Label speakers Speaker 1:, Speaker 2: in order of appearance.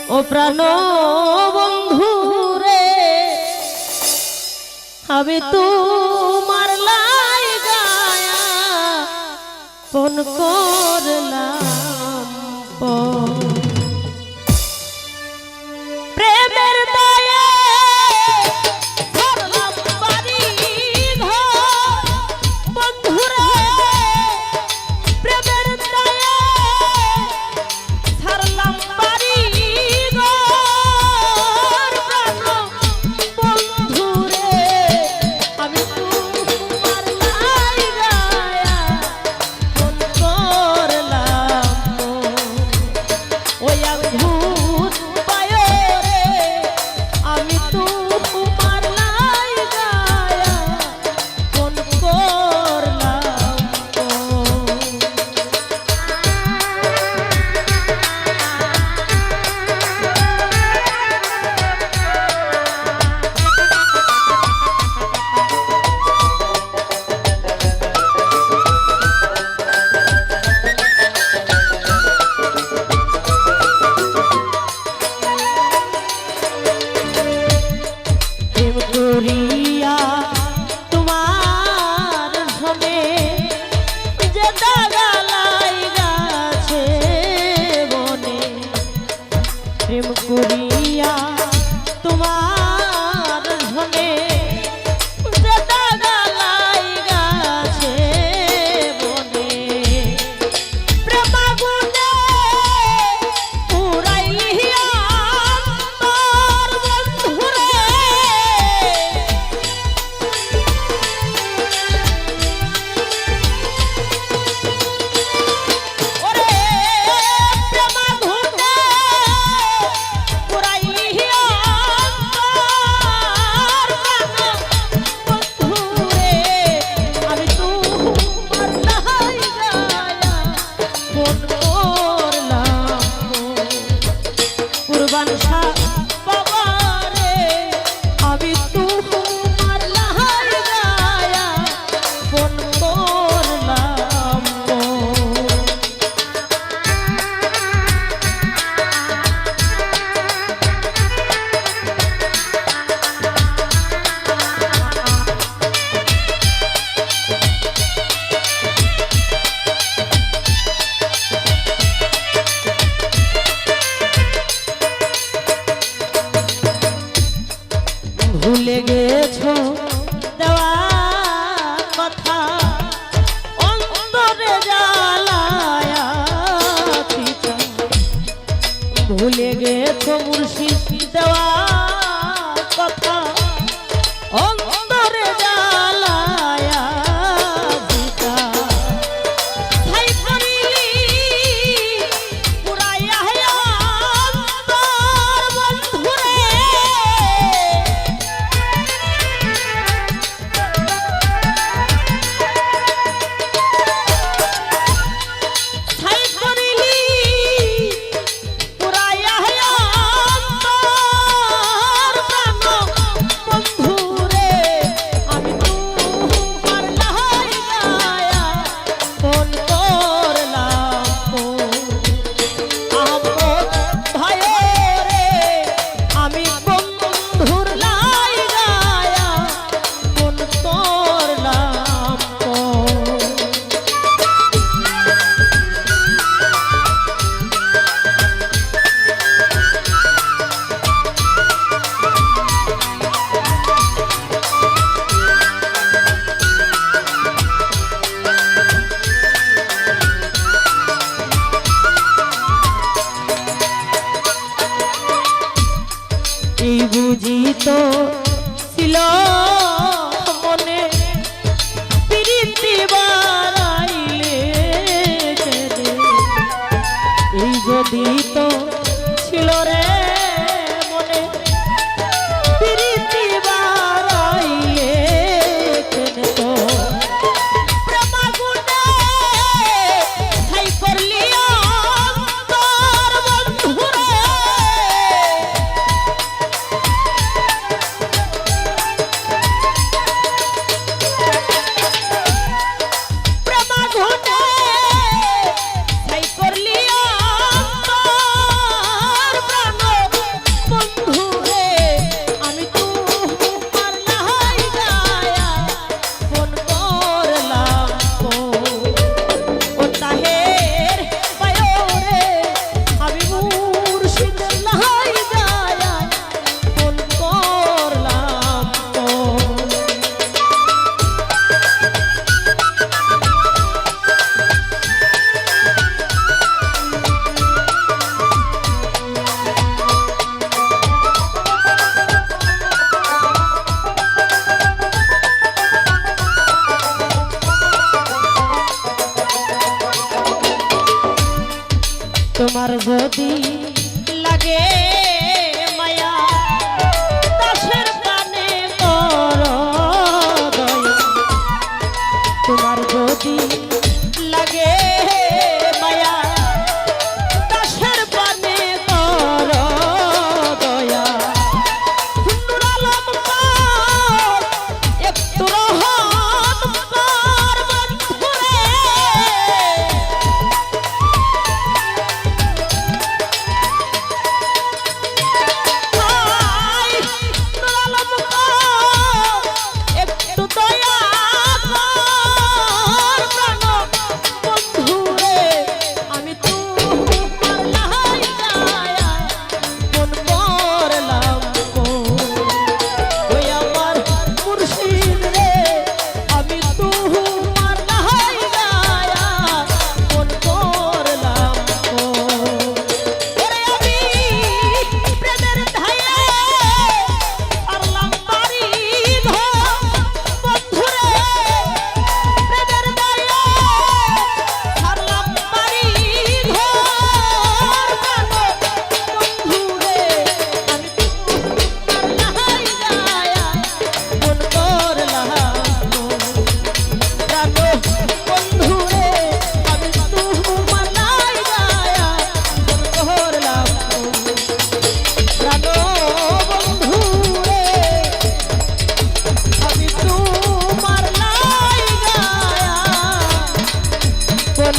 Speaker 1: ও প্রাণ বন্ধু রে আমি তোমার লাই গায়া ফোন করলাম প্রেমের দায়ে ধরলাম বাড়ি ঘর বন্ধু রে প্রেমের দায়ে ধরলাম বাড়ি ঘর প্রাণ বন্ধু রে আমি তোমার লাই গায়া ফোন করলাম ওই আঙ্গুর পায়ো রে আমি তোমার লাই গায়া ফোন করলাম প্রেম করিয়া তোমার ধনে যে দাগা লাইগাছে বনে প্রেম করিয়া তোমার ধনে যে দাগা লাইগাছে বনে প্রেমাগুনে পুরাইলিয়া তোর বন্ধুরে ওরে প্রেমাগুনে পুরাইলিয়া তোর বন্ধুরে আমি তোমার লাই গায়া ফোন করলাম কুরবান শাহ বাবা রে আমি তোমার লাই গায়া ফোন করলাম ভুলে গেছো দেওয়া কথা অন্তরে জ্বালায়া চিতা ভুলে গেছো মুর্শিদ দেওয়া কথা অন্তরে জ্বালায়া চিতা ছাই করিলি পুরাইয়া অন্তর বন্ধুরে ছাই করিলি পুরাইয়া অন্তর প্রাণ বন্ধুরে আমি তোমার লাই গায়া ফোন করলাম আমার ভাইও রে আমি বন্ধুর লাই গায়া ফোন করলাম এই বুঝি তো ছিল মনে প্রীতি বাড়াইলে কেঁদে। এই যদি তো ছিল রে মনে প্রীতি বাড়াইলে কেঁদে তো প্রেমাগুনে ছাই করলি অন্তর বন্ধুরে প্রেমাগুনে ছাই করলি অন্তর প্রাণ লাগে মায়া দাসের প্রাণে কর দয়া তোমার যদি লাগে মায়া দাসের প্রাণে কর দয়া নুর আলম কর একটু রহম কর বন্ধুরে একটু দয়া কর প্রাণ বন্ধুরে আমি তোমার লাই যায়া মন করলাম ওই আমার মুর্শিদ রে আমি তোমার লাই যায়া মন করলাম ওরে আমি প্রেমের ধায়ে পারলাম বাড়ি ঘর বন্ধুরে প্রেমের ধায়ে পারলাম বাড়ি ঘর বন্ধুরে আমি তোমার লাই যায়া মন করলাম প্রাণ বন্ধুরে আমি তোমার লাই যায়া মন করলাম প্রাণ বন্ধুরে আমি তোমার লাই গায়া কোন